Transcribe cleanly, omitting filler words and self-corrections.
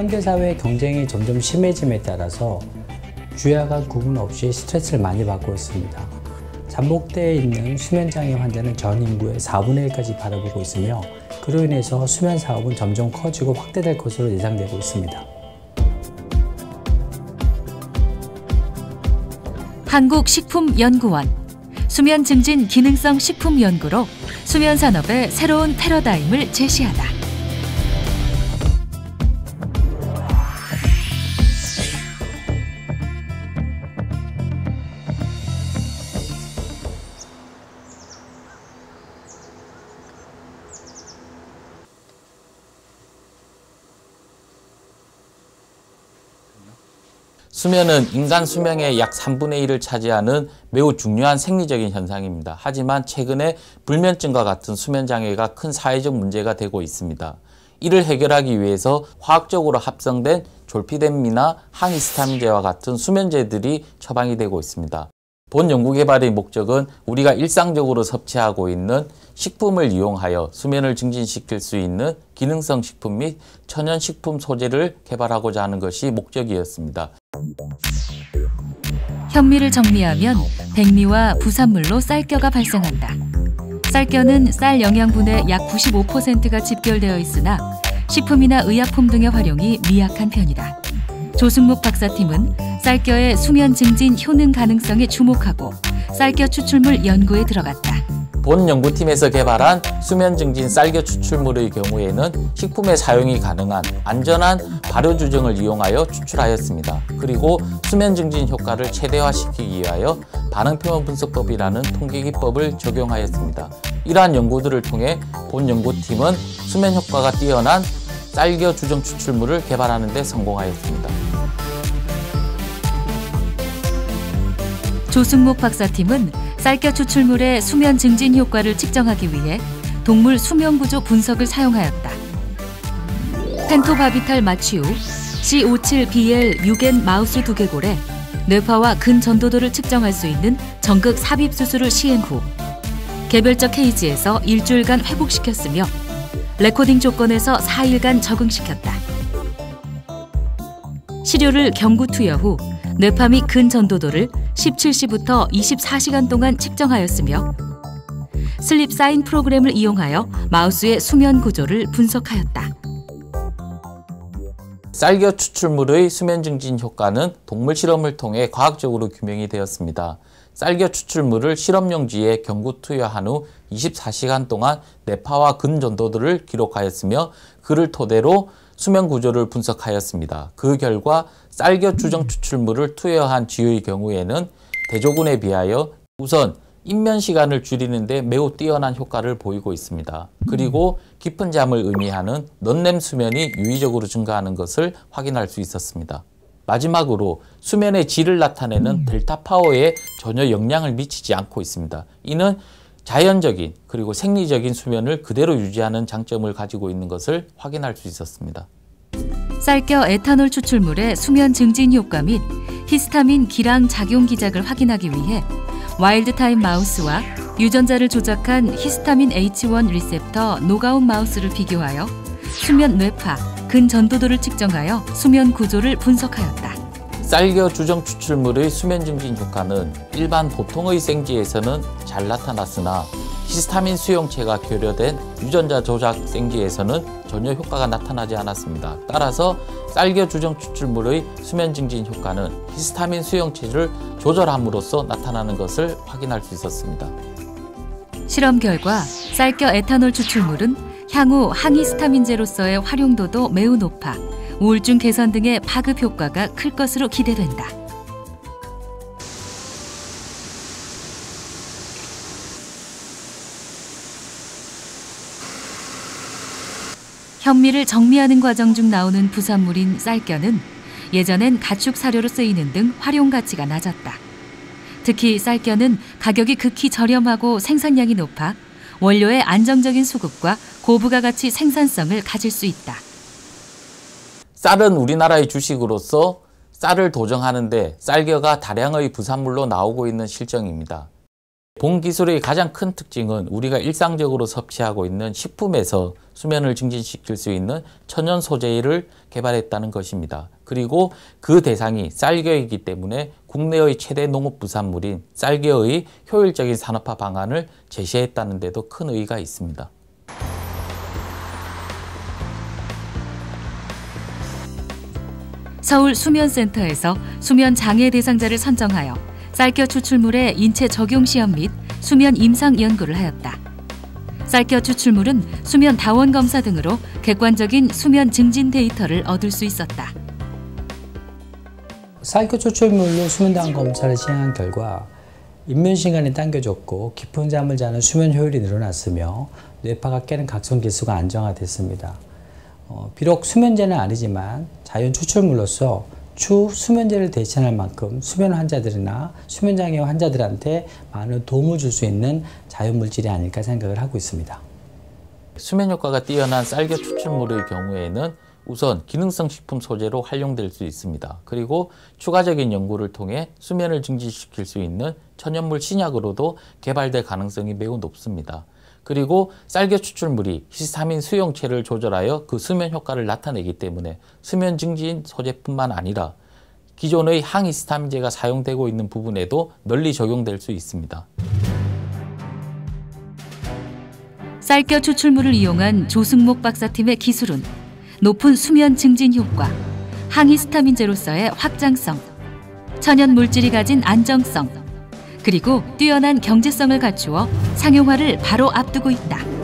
현대사회의 경쟁이 점점 심해짐에 따라서 주야 간 구분 없이 스트레스를 많이 받고 있습니다. 잠복되어 있는 수면장애 환자는 전 인구의 4분의 1까지 바라보고 있으며 그로 인해서 수면 사업은 점점 커지고 확대될 것으로 예상되고 있습니다. 한국식품연구원 수면 증진 기능성 식품 연구로 수면 산업의 새로운 패러다임을 제시하다. 수면은 인간 수명의 약 3분의 1을 차지하는 매우 중요한 생리적인 현상입니다. 하지만 최근에 불면증과 같은 수면장애가 큰 사회적 문제가 되고 있습니다. 이를 해결하기 위해서 화학적으로 합성된 졸피뎀이나 항히스타민제와 같은 수면제들이 처방이 되고 있습니다. 본 연구개발의 목적은 우리가 일상적으로 섭취하고 있는 식품을 이용하여 수면을 증진시킬 수 있는 기능성 식품 및 천연식품 소재를 개발하고자 하는 것이 목적이었습니다. 현미를 정리하면 백미와 부산물로 쌀겨가 발생한다. 쌀겨는 쌀 영양분의 약 95%가 집결되어 있으나 식품이나 의약품 등의 활용이 미약한 편이다. 조승목 박사팀은 쌀겨의 수면 증진 효능 가능성에 주목하고 쌀겨 추출물 연구에 들어갔다. 본 연구팀에서 개발한 수면 증진 쌀겨 추출물의 경우에는 식품에 사용이 가능한 안전한 발효 주정을 이용하여 추출하였습니다. 그리고 수면 증진 효과를 최대화시키기 위하여 반응표현 분석법이라는 통계 기법을 적용하였습니다. 이러한 연구들을 통해 본 연구팀은 수면 효과가 뛰어난 쌀겨 주정 추출물을 개발하는 데 성공하였습니다. 조승목 박사팀은 쌀겨 추출물의 수면 증진 효과를 측정하기 위해 동물 수면 구조 분석을 사용하였다. 펜토바비탈 마취 후 C57BL6N 마우스 두개골에 뇌파와 근전도도를 측정할 수 있는 전극 삽입 수술을 시행 후 개별적 케이지에서 일주일간 회복시켰으며 레코딩 조건에서 4일간 적응시켰다. 시료를 경구 투여 후 뇌파 및 근전도도를 17시부터 24시간 동안 측정하였으며 슬립 사인 프로그램을 이용하여 마우스의 수면 구조를 분석하였다. 쌀겨 추출물의 수면 증진 효과는 동물 실험을 통해 과학적으로 규명이 되었습니다. 쌀겨 추출물을 실험용지에 경구 투여한 후 24시간 동안 뇌파와 근전도도를 기록하였으며 그를 토대로 수면 구조를 분석하였습니다. 그 결과 쌀겨 주정 추출물을 투여한 쥐의 경우에는 대조군에 비하여 우선 입면 시간을 줄이는 데 매우 뛰어난 효과를 보이고 있습니다. 그리고 깊은 잠을 의미하는 넌렘 수면이 유의적으로 증가하는 것을 확인할 수 있었습니다. 마지막으로 수면의 질을 나타내는 델타 파워에 전혀 영향을 미치지 않고 있습니다. 이는 자연적인 그리고 생리적인 수면을 그대로 유지하는 장점을 가지고 있는 것을 확인할 수 있었습니다. 쌀겨 에탄올 추출물의 수면 증진 효과 및 히스타민 기랑 작용 기작을 확인하기 위해 와일드타임 마우스와 유전자를 조작한 히스타민 H1 리셉터 노가웃 마우스를 비교하여 수면 뇌파, 근전도도를 측정하여 수면 구조를 분석하였다. 쌀겨 주정 추출물의 수면 증진 효과는 일반 보통의 생지에서는 잘 나타났으나 히스타민 수용체가 교려된 유전자 조작 생지에서는 전혀 효과가 나타나지 않았습니다. 따라서 쌀겨 주정 추출물의 수면 증진 효과는 히스타민 수용체를 조절함으로써 나타나는 것을 확인할 수 있었습니다. 실험 결과 쌀겨 에탄올 추출물은 향후 항히스타민제로서의 활용도도 매우 높아 우울증 개선 등의 파급 효과가 클 것으로 기대된다. 현미를 정리하는 과정 중 나오는 부산물인 쌀겨는 예전엔 가축 사료로 쓰이는 등 활용 가치가 낮았다. 특히 쌀겨는 가격이 극히 저렴하고 생산량이 높아 원료의 안정적인 수급과 고부가 가치 생산성을 가질 수 있다. 쌀은 우리나라의 주식으로서 쌀을 도정하는 데 쌀겨가 다량의 부산물로 나오고 있는 실정입니다. 본 기술의 가장 큰 특징은 우리가 일상적으로 섭취하고 있는 식품에서 수면을 증진시킬 수 있는 천연 소재를 개발했다는 것입니다. 그리고 그 대상이 쌀겨이기 때문에 국내의 최대 농업 부산물인 쌀겨의 효율적인 산업화 방안을 제시했다는 데도 큰 의의가 있습니다. 서울수면센터에서 수면 장애 대상자를 선정하여 쌀겨 추출물의 인체 적용 시험 및 수면 임상 연구를 하였다. 쌀겨 추출물은 수면 다원 검사 등으로 객관적인 수면 증진 데이터를 얻을 수 있었다. 쌀겨 추출물로 수면다원 검사를 시행한 결과 입면 시간이 당겨졌고 깊은 잠을 자는 수면 효율이 늘어났으며 뇌파가 깨는 각성 기수가 안정화됐습니다. 비록 수면제는 아니지만 자연 추출물로서 추후 수면제를 대체할 만큼 수면 환자들이나 수면장애 환자들한테 많은 도움을 줄 수 있는 자연물질이 아닐까 생각을 하고 있습니다. 수면 효과가 뛰어난 쌀겨 추출물의 경우에는 우선 기능성 식품 소재로 활용될 수 있습니다. 그리고 추가적인 연구를 통해 수면을 증진시킬 수 있는 천연물 신약으로도 개발될 가능성이 매우 높습니다. 그리고 쌀겨 추출물이 히스타민 수용체를 조절하여 그 수면 효과를 나타내기 때문에 수면 증진 소재뿐만 아니라 기존의 항히스타민제가 사용되고 있는 부분에도 널리 적용될 수 있습니다. 쌀겨 추출물을 이용한 조승목 박사팀의 기술은 높은 수면 증진 효과, 항히스타민제로서의 확장성, 천연 물질이 가진 안정성, 그리고 뛰어난 경제성을 갖추어 상용화를 바로 앞두고 있다.